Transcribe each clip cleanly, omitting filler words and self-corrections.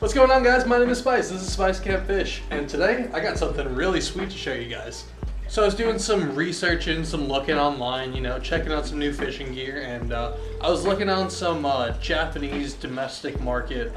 What's going on, guys? My name is Spice. This is Spice Can't Fish, and today I got something really sweet to show you guys. So I was doing some researching, some looking online, checking out some new fishing gear, and I was looking on some Japanese domestic market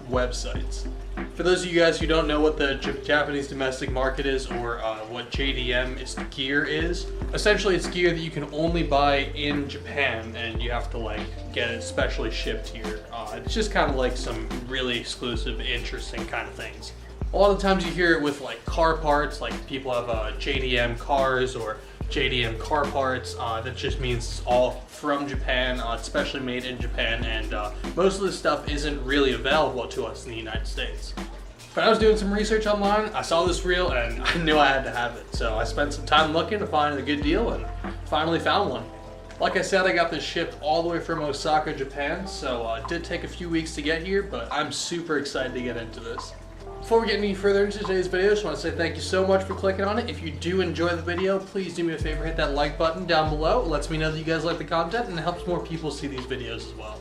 websites. For those of you guys who don't know what the Japanese domestic market is, or what JDM gear is, essentially it's gear that you can only buy in Japan, and you have to get it specially shipped here. It's just kind of like some really exclusive, interesting kind of things. A lot of times you hear it with car parts, like people have JDM cars or JDM car parts. That just means it's all from Japan, especially made in Japan, and most of this stuff isn't really available to us in the United States. But I was doing some research online, I saw this reel, and I knew I had to have it. So I spent some time looking to find a good deal and finally found one. Like I said, I got this shipped all the way from Osaka, Japan, so it did take a few weeks to get here, but I'm super excited to get into this. Before we get any further into today's video, I just want to say thank you so much for clicking on it. If you do enjoy the video, please do me a favor, hit that like button down below. It lets me know that you guys like the content, and it helps more people see these videos as well.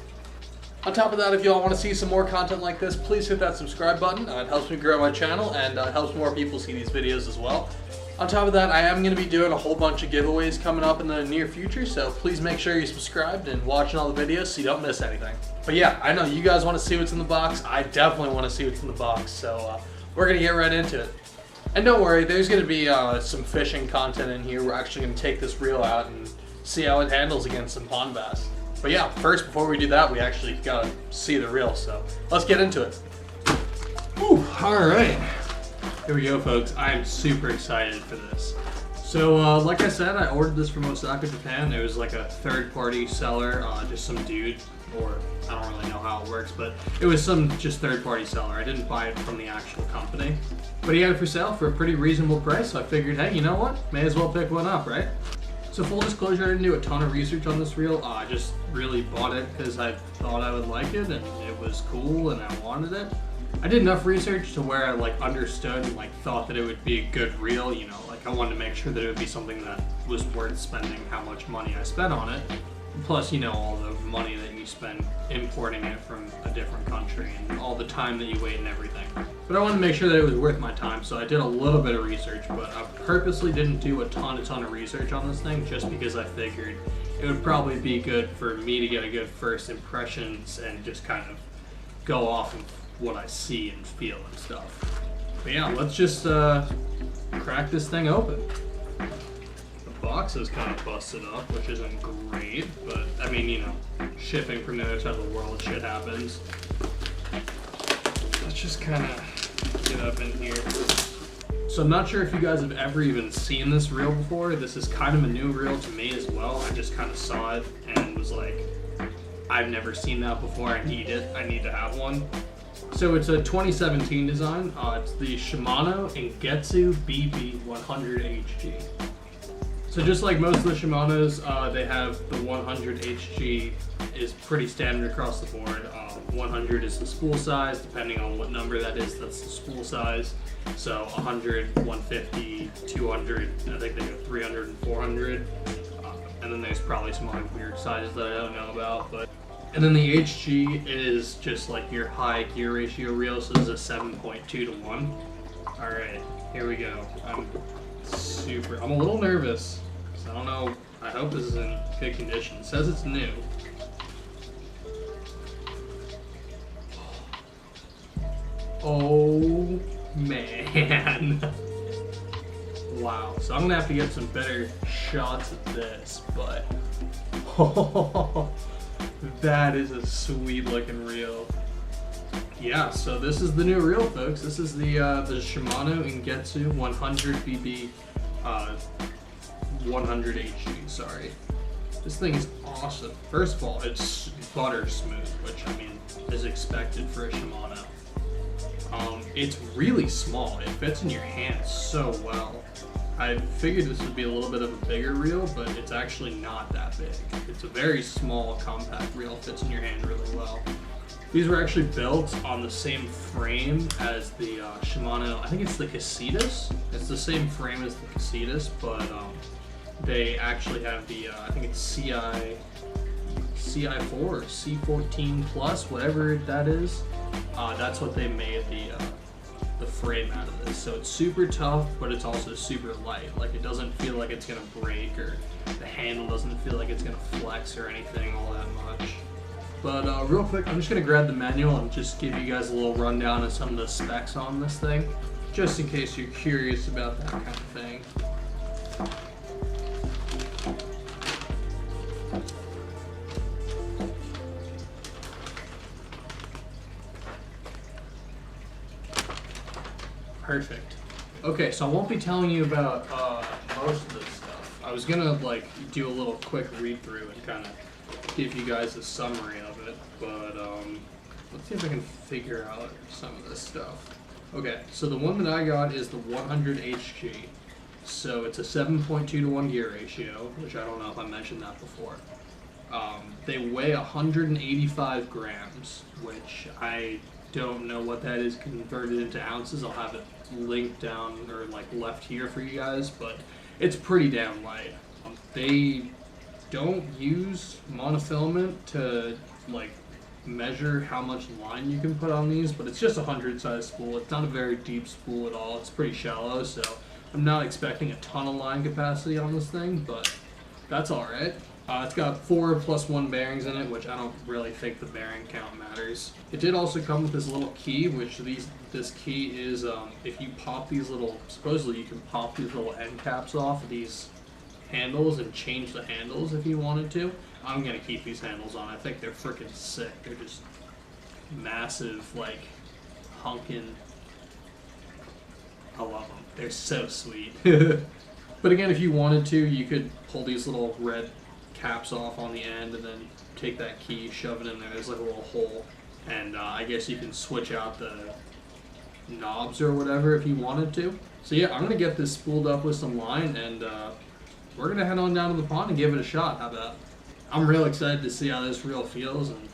On top of that, if y'all want to see some more content like this, please hit that subscribe button. It helps me grow my channel, and it helps more people see these videos as well. On top of that, I am going to be doing a whole bunch of giveaways coming up in the near future, so please make sure you're subscribed and watching all the videos so you don't miss anything. But yeah, I know you guys want to see what's in the box. I definitely want to see what's in the box, so we're going to get right into it. And don't worry, there's going to be some fishing content in here. We're actually going to take this reel out and see how it handles against some pond bass. But yeah, first, before we do that, we actually got to see the reel, so let's get into it. Whew, all right. Here we go, folks. I am super excited for this. So, like I said, I ordered this from Osaka, Japan. There was a third-party seller, just some dude, or I don't really know how it works, but it was some just third-party seller. I didn't buy it from the actual company, but he had it for sale for a pretty reasonable price. So I figured, hey, you know what? May as well pick one up, right? So full disclosure, I didn't do a ton of research on this reel. I just really bought it because I thought I would like it, and it was cool, and I wanted it. I did enough research to where I understood and thought that it would be a good reel, I wanted to make sure that it would be something that was worth spending how much money I spent on it. Plus, all the money that you spend importing it from a different country and all the time that you wait and everything. But I wanted to make sure that it was worth my time, so I did a little bit of research, but I purposely didn't do a ton of research on this thing just because I figured it would probably be good for me to get a good first impressions and just kind of go off of what I see and feel and stuff. But yeah, let's just crack this thing open. The box is kind of busted up, which isn't great, but I mean, shipping from the other side of the world, shit happens. Let's just kind of get up in here. So I'm not sure if you guys have ever even seen this reel before. This is kind of a new reel to me as well. I just kind of saw it and was like, I've never seen that before. I need it. I need to have one. So it's a 2017 design. It's the Shimano Engetsu BB100HG. So just like most of the Shimanos, they have the 100HG is pretty standard across the board. 100 is the spool size, depending on what number that is, that's the spool size. So 100, 150, 200, I think they go 300 and 400. And then there's probably some other weird sizes that I don't know about, but. And then the HG is just your high gear ratio reel, so this is a 7.2 to 1. Alright, here we go. I'm a little nervous, so I don't know, I hope this is in good condition. It says it's new. Oh man. Wow, so I'm gonna have to get some better shots of this, but that is a sweet looking reel. Yeah, so this is the new reel, folks. This is the Shimano Engetsu 100 BB 100HG, sorry. This thing is awesome. First of all, it's butter smooth, which I mean is expected for a Shimano. It's really small. It fits in your hand so well. I figured this would be a little bit of a bigger reel, but it's actually not that big. It's a very small, compact reel, fits in your hand really well. These were actually built on the same frame as the Shimano, I think it's the Casitas. It's the same frame as the Casitas, but they actually have the, I think it's CI CI4 or C14 plus, whatever that is. That's what they made the frame out of this. So it's super tough, but it's also super light. Like, it doesn't feel like it's gonna break, or the handle doesn't feel like it's gonna flex or anything all that much. But real quick, I'm just gonna grab the manual and just give you guys a little rundown of some of the specs on this thing, just in case you're curious about that kind of thing. Perfect. Okay, so I won't be telling you about most of this stuff. I was gonna like do a little quick read through and kind of give you guys a summary of it, but let's see if I can figure out some of this stuff. Okay, so the one that I got is the 100 HG. So it's a 7.2 to 1 gear ratio, which I don't know if I mentioned that before. They weigh 185 grams, which I don't know what that is converted into ounces. I'll have it linked down or like left here for you guys, but it's pretty damn light. They don't use monofilament to like measure how much line you can put on these, but it's just a 100 size spool. It's not a very deep spool at all. It's pretty shallow, so I'm not expecting a ton of line capacity on this thing, but that's all right. It's got 4 plus 1 bearings in it, which I don't really think the bearing count matters. It did also come with this little key, which this key is if you pop these little, supposedly you can pop these little end caps off of these handles and change the handles if you wanted to. I'm gonna keep these handles on. I think they're freaking sick. They're just massive, like honking. I love them. They're so sweet. But again, if you wanted to, you could pull these little red caps off on the end and then take that key, shove it in there. There's like a little hole, and I guess you can switch out the knobs or whatever if you wanted to. So yeah, I'm gonna get this spooled up with some line, and we're gonna head on down to the pond and give it a shot. How about? I'm real excited to see how this reel feels and,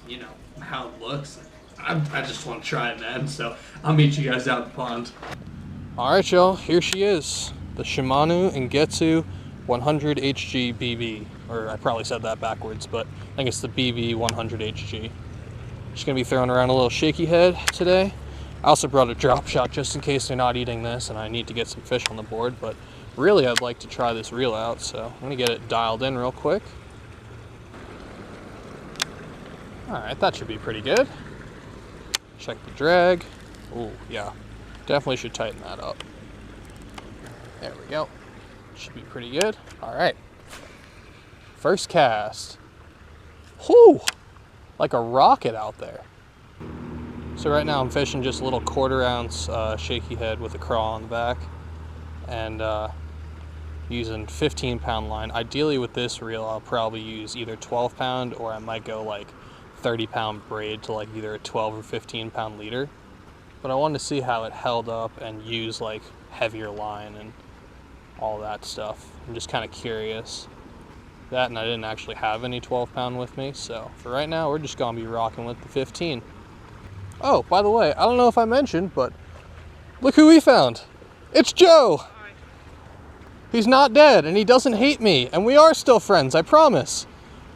you know, how it looks. I just want to try it, man. So I'll meet you guys out at the pond. All right, y'all. Here she is, the Shimano Engetsu 100 HG BB, or I probably said that backwards, but I think it's the BB 100 HG. Just gonna be throwing around a little shaky head today. I also brought a drop shot just in case they're not eating this and I need to get some fish on the board, but really I'd like to try this reel out, so I'm gonna get it dialed in real quick. All right, that should be pretty good. Check the drag. Oh yeah, definitely should tighten that up. There we go. Should be pretty good. All right. First cast. Whoo! Like a rocket out there. So right now I'm fishing just a little 1/4 ounce shaky head with a craw on the back, and using 15-pound line. Ideally with this reel, I'll probably use either 12-pound or I might go like 30-pound braid to like either a 12 or 15-pound leader. But I wanted to see how it held up and use like heavier line and all that stuff. I'm just kind of curious. That, and I didn't actually have any 12-pound with me, so for right now we're just gonna be rocking with the 15. Oh, by the way, I don't know if I mentioned, but look who we found. It's Joe. Hi. He's not dead and he doesn't hate me, and we are still friends, I promise.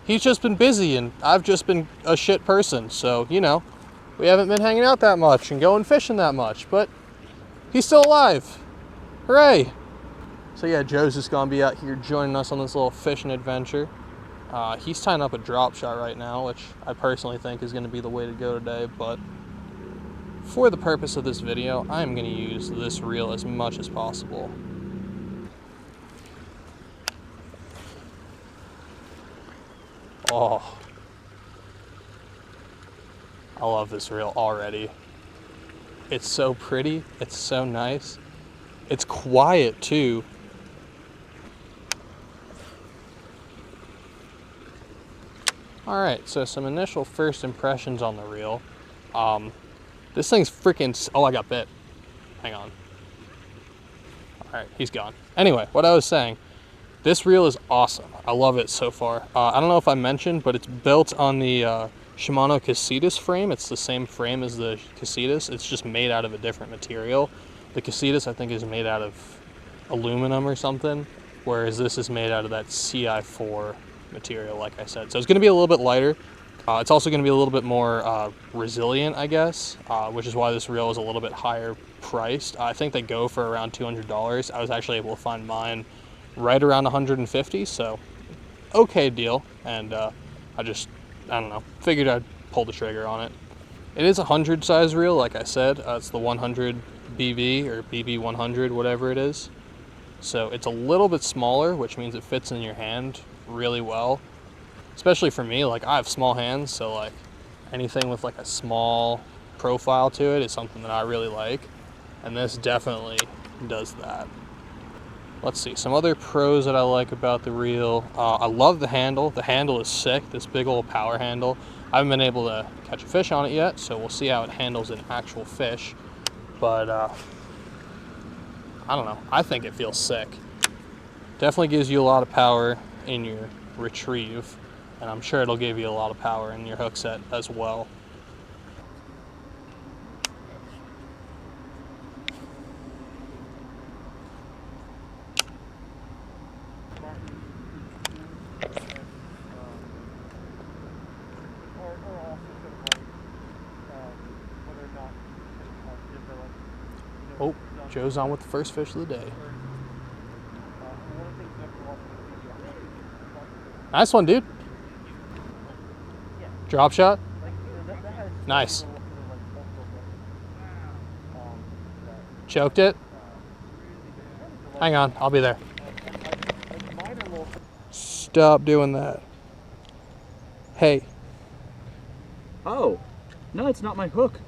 He's just been busy and I've just been a shit person, so you know, we haven't been hanging out that much and going fishing that much, but he's still alive. Hooray. So yeah, Joe's just gonna be out here joining us on this little fishing adventure. He's tying up a drop shot right now, which I personally think is gonna be the way to go today, but for the purpose of this video, I'm gonna use this reel as much as possible. Oh, I love this reel already. It's so pretty, it's so nice. It's quiet too. All right, so some initial first impressions on the reel. This thing's freaking, oh, I got bit. Hang on. All right, he's gone. Anyway, what I was saying, this reel is awesome. I love it so far. I don't know if I mentioned, but it's built on the Shimano Casitas frame. It's the same frame as the Casitas. It's just made out of a different material. The Casitas, I think, is made out of aluminum or something, whereas this is made out of that CI4 material, like I said. So it's going to be a little bit lighter. It's also going to be a little bit more resilient, I guess, which is why this reel is a little bit higher priced. I think they go for around $200. I was actually able to find mine right around 150, so okay deal. And I don't know, figured I'd pull the trigger on it. It is a 100 size reel, like I said. It's the 100 BB or BB 100, whatever it is. So it's a little bit smaller, which means it fits in your hand really well. Especially for me, like I have small hands, so like anything with like a small profile to it is something that I really like. And this definitely does that. Let's see, some other pros that I like about the reel. I love the handle. The handle is sick, this big old power handle. I haven't been able to catch a fish on it yet, so we'll see how it handles an actual fish. But I don't know, I think it feels sick. Definitely gives you a lot of power in your retrieve, and I'm sure it'll give you a lot of power in your hook set as well. Oh, Joe's on with the first fish of the day. Nice one, dude. Drop shot. Nice. Choked it. Hang on, I'll be there. Stop doing that. Hey. Oh, no, it's not my hook.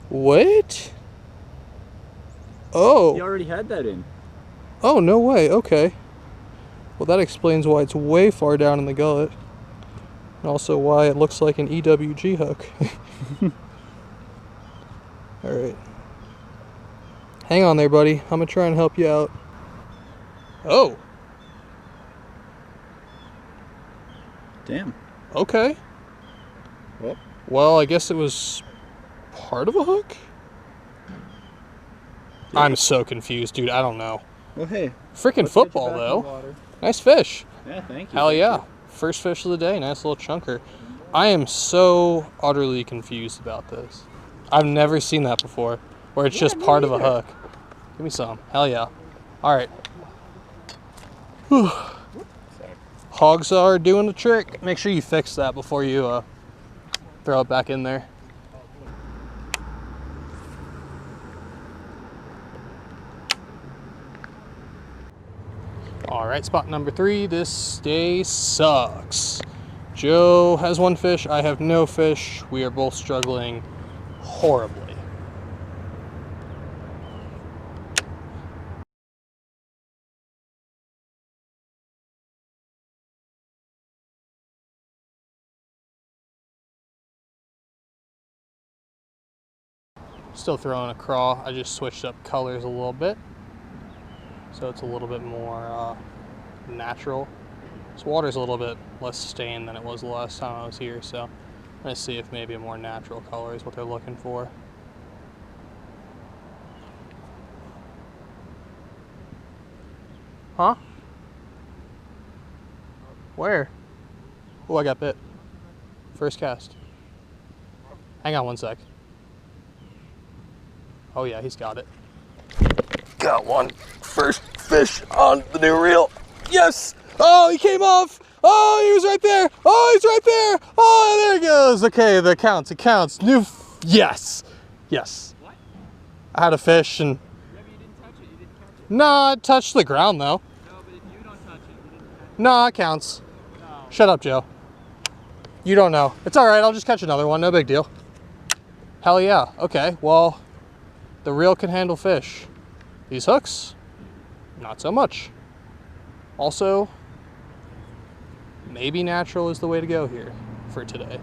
What? Oh. You already had that in. Oh, no way. Okay. Well, that explains why it's way far down in the gullet. And also why it looks like an EWG hook. All right. Hang on there, buddy. I'm going to try and help you out. Oh. Damn. Okay. Well, I guess it was part of a hook? I'm so confused, dude. I don't know. Well, hey. Freaking football, though. Nice fish. Yeah, thank you. Hell yeah. First fish of the day. Nice little chunker. I am so utterly confused about this. I've never seen that before, where it's just part of a hook. Give me some. Hell yeah. All right. HawgCzar doing the trick. Make sure you fix that before you throw it back in there. All right, spot number 3. This day sucks. Joe has one fish, I have no fish. We are both struggling horribly. Still throwing a craw. I just switched up colors a little bit, so it's a little bit more natural. This water's a little bit less stained than it was the last time I was here, so I'm gonna see if maybe a more natural color is what they're looking for. Huh? Where? Oh, I got bit. First cast. Hang on one sec. Oh yeah, he's got it. Got one. First fish on the new reel. Yes! Oh, he came off! Oh, he was right there! Oh, he's right there! Oh, there he goes! Okay, that counts, it counts. Yes! Yes. What? I had a fish and... Yeah, but you didn't touch it, you didn't catch it. No, it touched the ground though. No, but if you don't touch it, you didn't catch it. No, it counts. No. Shut up, Joe. You don't know. It's alright, I'll just catch another one, no big deal. Hell yeah, okay, well, the reel can handle fish. These hooks, not so much. Also, maybe natural is the way to go here for today.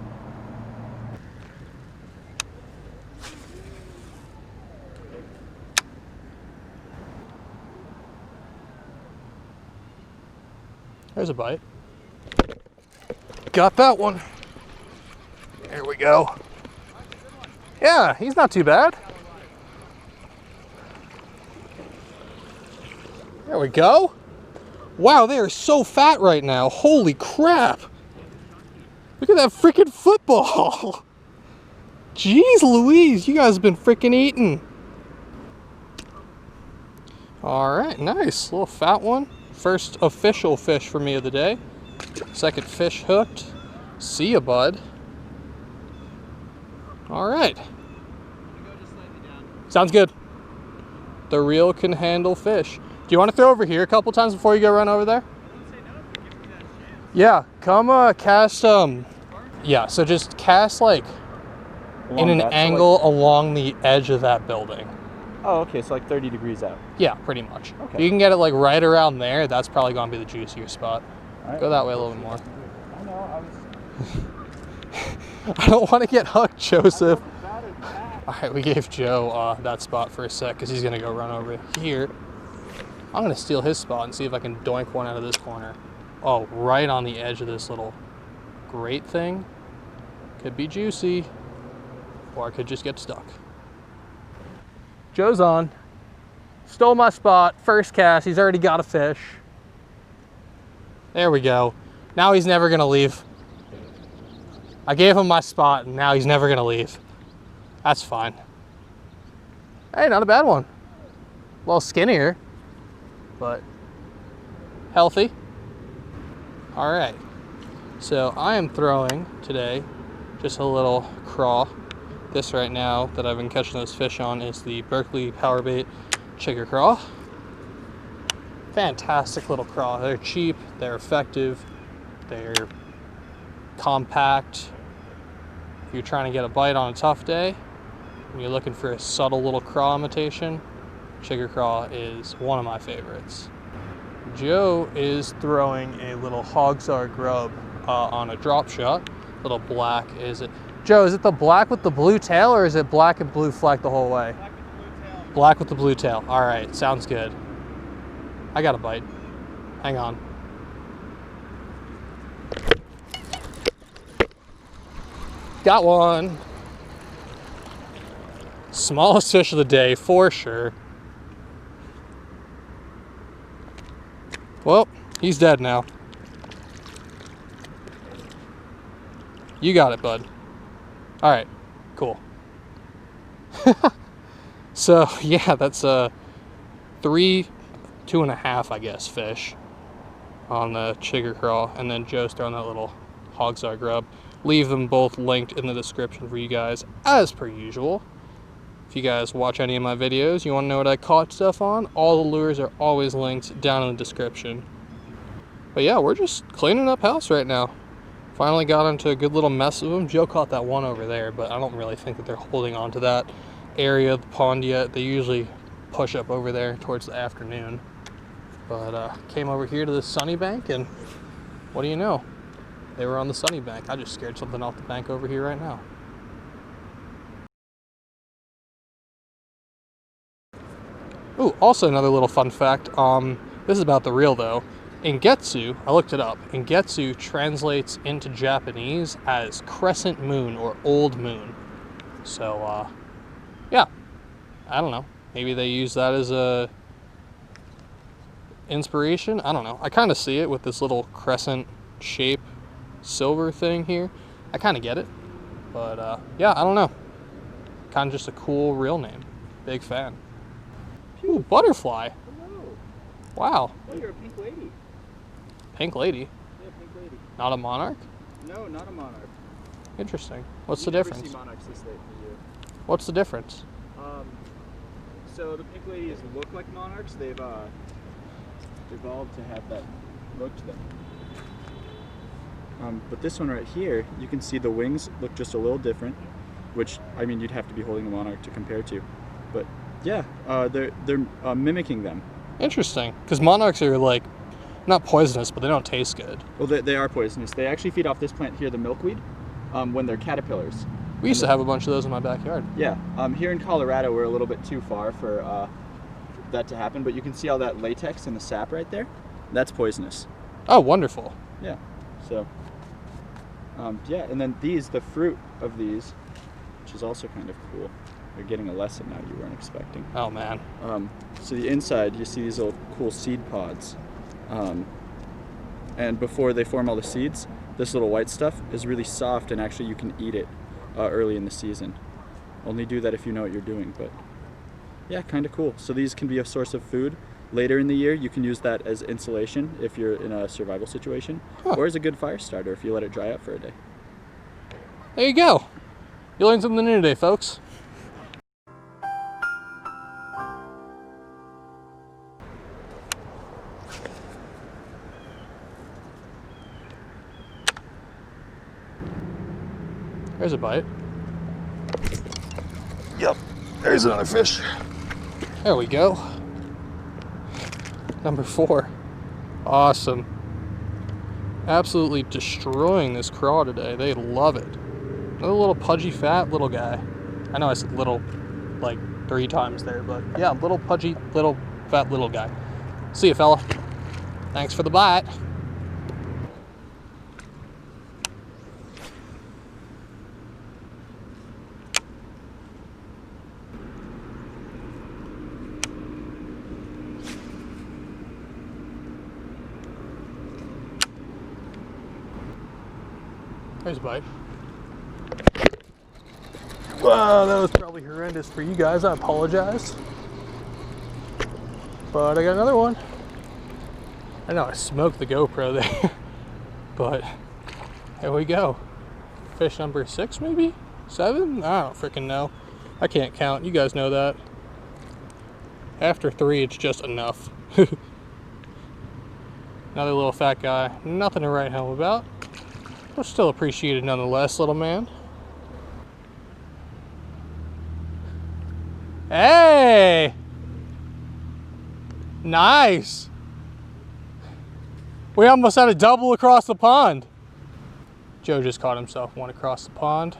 There's a bite. Got that one. There we go. Yeah, he's not too bad. There we go. Wow, they are so fat right now. Holy crap. Look at that freaking football. Jeez Louise, you guys have been freaking eating. All right, nice. Little fat one. First official fish for me of the day. Second fish hooked. See ya, bud. All right. Sounds good. The reel can handle fish. Do you want to throw over here a couple times before you go run over there? Yeah, come cast, yeah, so just cast like in an angle along the edge of that building. Oh, okay, so like 30 degrees out. Yeah, pretty much. Okay. You can get it like right around there. That's probably going to be the juicier spot. Right. Go that way a little bit more. I know, I don't want to get hooked, Joseph. All right, we gave Joe that spot for a sec because he's going to go run over here. I'm going to steal his spot and see if I can doink one out of this corner. Oh, right on the edge of this little grate thing. Could be juicy, or I could just get stuck. Joe's on. Stole my spot. First cast. He's already got a fish. There we go. Now he's never going to leave. I gave him my spot, and now he's never going to leave. That's fine. Hey, not a bad one. A little skinnier, but healthy. All right. So I am throwing today just a little craw. This right now that I've been catching those fish on is the Berkeley Powerbait Chigger Craw. Fantastic little craw. They're cheap, they're effective, they're compact. If you're trying to get a bite on a tough day and you're looking for a subtle little craw imitation, Chigger Craw is one of my favorites. Joe is throwing a little HawgCzar Grub on a drop shot. Little black. Is it, Joe, is it the black with the blue tail, or is it black and blue fleck the whole way? Black with the blue tail. Black with the blue tail. All right, sounds good. I got a bite. Hang on. Got one. Smallest fish of the day for sure. Well, he's dead now. You got it, bud. All right, cool. So yeah, that's 3, 2.5, I guess, fish on the Chigger Craw, and then Joe's throwing that little HawgCzar Grub. Leave them both linked in the description for you guys, as per usual. If you guys watch any of my videos, you want to know what I caught stuff on, all the lures are always linked down in the description. But yeah, we're just cleaning up house right now. Finally got into a good little mess of them. Joe caught that one over there, but I don't really think that they're holding on to that area of the pond yet. They usually push up over there towards the afternoon. But came over here to the sunny bank, and what do you know? They were on the sunny bank. I just scared something off the bank over here right now. Ooh, also another little fun fact. This is about the reel though. Engetsu, I looked it up. Engetsu translates into Japanese as crescent moon or old moon. So, yeah, I don't know. Maybe they use that as a inspiration. I don't know. I kind of see it with this little crescent shape silver thing here. I kind of get it. But, yeah, I don't know. Kind of just a cool reel name. Big fan. Ooh, butterfly. Hello. Wow. Oh, you're a pink lady. Pink lady? Yeah, pink lady. Not a monarch? No, not a monarch. Interesting. What's the You never difference? see monarchs this late in the year. What's the difference? So the pink ladies look like monarchs. They've evolved to have that look to them. But this one right here, you can see the wings look just a little different, which, I mean, you'd have to be holding a monarch to compare to. But yeah, they're mimicking them. Interesting. Because monarchs are like, not poisonous, but they don't taste good. Well, they are poisonous. They actually feed off this plant here, the milkweed, when they're caterpillars. We used to have a bunch of those in my backyard. Yeah. Here in Colorado, we're a little bit too far for that to happen, but you can see all that latex and the sap right there. That's poisonous. Oh, wonderful. Yeah. So, yeah, and then these, the fruit of these, which is also kind of cool. You're getting a lesson now you weren't expecting. Oh, man. So the inside, you see these little cool seed pods. And before they form all the seeds, this little white stuff is really soft, and actually you can eat it early in the season. Only do that if you know what you're doing, but yeah, kind of cool. So these can be a source of food. Later in the year, you can use that as insulation if you're in a survival situation, or as a good fire starter if you let it dry out for a day. There you go. You learned something new today, folks. There's a bite. Yep, there's another fish. There we go. Number 4. Awesome. Absolutely destroying this craw today. They love it. Another little pudgy, fat little guy. I know I said little like 3 times there, but yeah, little pudgy, little fat little guy. See you, fella. Thanks for the bite. There's a bite. Wow, that was probably horrendous for you guys. I apologize. But I got another one. I know I smoked the GoPro there. But there we go. Fish number 6 maybe? 7? I don't freaking know. I can't count. You guys know that. After 3, it's just enough. Another little fat guy. Nothing to write home about. But still appreciated nonetheless, little man. Hey! Nice! We almost had a double across the pond. Joe just caught himself one across the pond.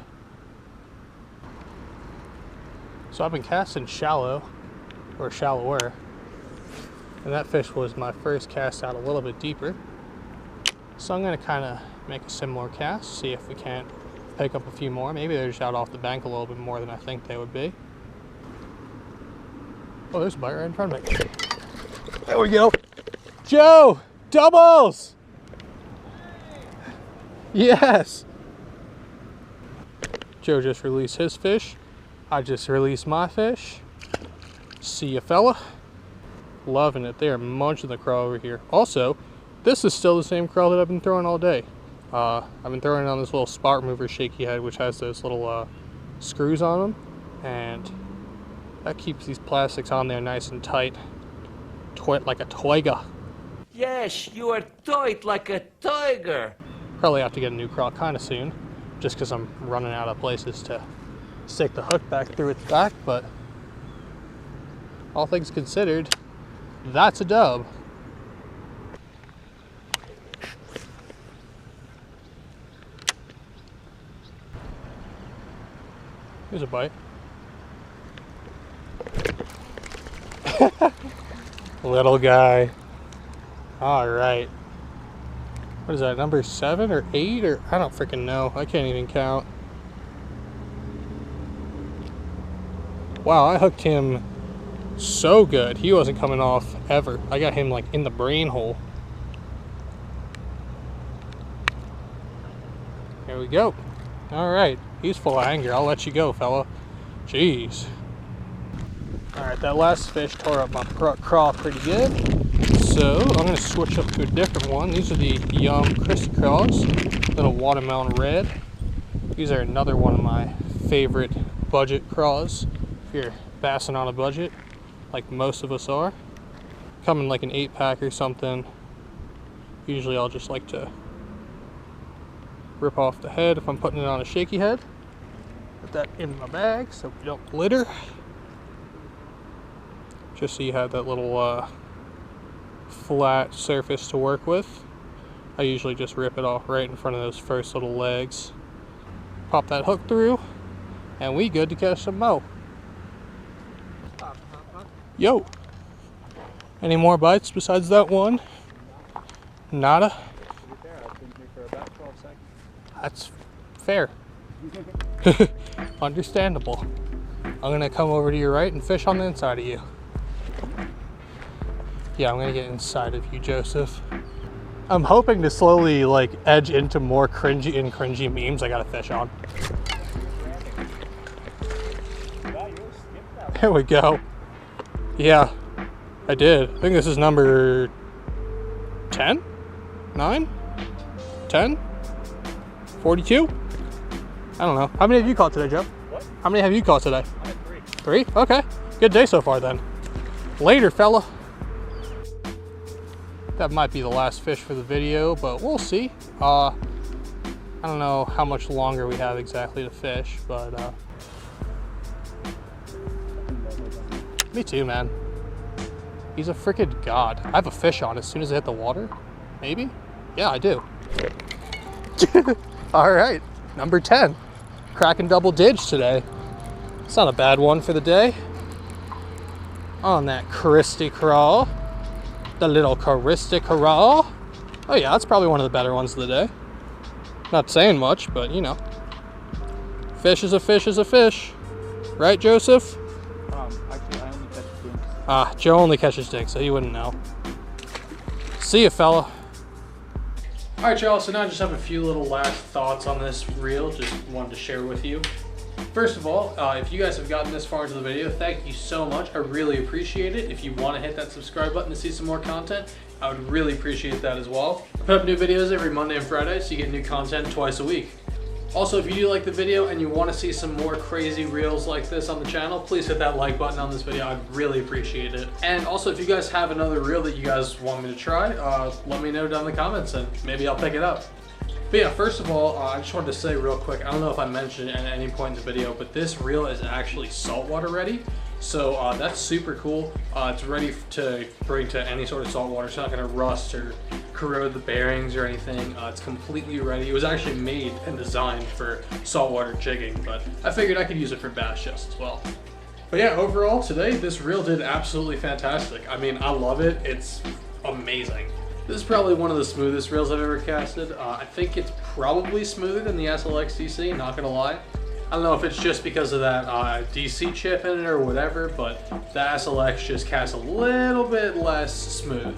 So I've been casting shallow, or shallower. And that fish was my first cast out a little bit deeper. So I'm gonna kinda make a similar cast, see if we can't pick up a few more. Maybe they're just out off the bank a little bit more than I think they would be. Oh, there's a bite right in front of me. There we go. Joe, doubles! Yes! Joe just released his fish. I just released my fish. See ya, fella. Loving it. They are munching the craw over here. Also, this is still the same craw that I've been throwing all day. I've been throwing it on this little spot remover shaky head, which has those little screws on them, and that keeps these plastics on there nice and tight, like a tiger. Yes, you are tight like a tiger. Probably have to get a new craw kind of soon, just because I'm running out of places to stick the hook back through its back, but all things considered, that's a dub. Here's a bite. Little guy. All right. What is that, number 7 or 8 or I don't freaking know. I can't even count. Wow, I hooked him so good. He wasn't coming off ever. I got him like in the brain hole. There we go. All right, he's full of anger. I'll let you go, fella. Jeez. All right, that last fish tore up my craw pretty good. So I'm gonna switch up to a different one. These are the Yum Crispy Craws, little watermelon red. These are another one of my favorite budget craws. If you're bassing on a budget, like most of us are. Come in like an 8-pack or something. Usually I'll just like to rip off the head if I'm putting it on a shaky head. Put that in my bag so we don't glitter. Just so you have that little flat surface to work with. I usually just rip it off right in front of those first little legs. Pop that hook through, and we good to catch some mo. Yo! Any more bites besides that one? Nada? That's fair. Understandable. I'm gonna come over to your right and fish on the inside of you. Yeah, I'm gonna get inside of you, Joseph. I'm hoping to slowly like edge into more cringy memes I got a fish on. There we go. Yeah, I did. I think this is number 10? 9? 10? 42? I don't know. How many have you caught today, Joe? What? How many have you caught today? I'm at 3. 3? Okay. Good day so far then. Later, fella. That might be the last fish for the video, but we'll see. I don't know how much longer we have exactly to fish, but me too, man. He's a freaking god. I have a fish on as soon as I hit the water. Maybe? Yeah, I do. All right, number 10. Cracking double dig today. It's not a bad one for the day. On that Christy crawl. The little Christy crawl. Oh yeah, that's probably one of the better ones of the day. Not saying much, but you know. Fish is a fish is a fish. Right, Joseph? Actually, I only catch dinks. Ah, Joe only catches dinks, so he wouldn't know. See ya, fella. All right, y'all, so now I just have a few little last thoughts on this reel, just wanted to share with you. First of all, if you guys have gotten this far into the video, thank you so much. I really appreciate it. If you want to hit that subscribe button to see some more content, I would really appreciate that as well. I put up new videos every Monday and Friday, so you get new content twice a week. Also, if you do like the video and you want to see some more crazy reels like this on the channel, please hit that like button on this video. I'd really appreciate it. And also, if you guys have another reel that you guys want me to try, let me know down in the comments and maybe I'll pick it up. But yeah, first of all, I just wanted to say real quick, I don't know if I mentioned it at any point in the video, but this reel is actually saltwater ready. So that's super cool. It's ready to bring to any sort of saltwater. It's not gonna rust or corrode the bearings or anything. It's completely ready. It was actually made and designed for saltwater jigging, but I figured I could use it for bass just as well. But yeah, overall today, this reel did absolutely fantastic. I mean, I love it. It's amazing. This is probably one of the smoothest reels I've ever casted. I think it's probably smoother than the SLX DC, not gonna lie. I don't know if it's just because of that DC chip in it or whatever, but the SLX just casts a little bit less smooth.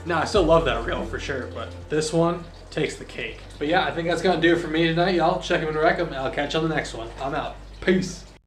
Now, I still love that reel for sure, but this one takes the cake. But yeah, I think that's gonna do it for me tonight, y'all. Check them and wreck them, and I'll catch you on the next one. I'm out. Peace.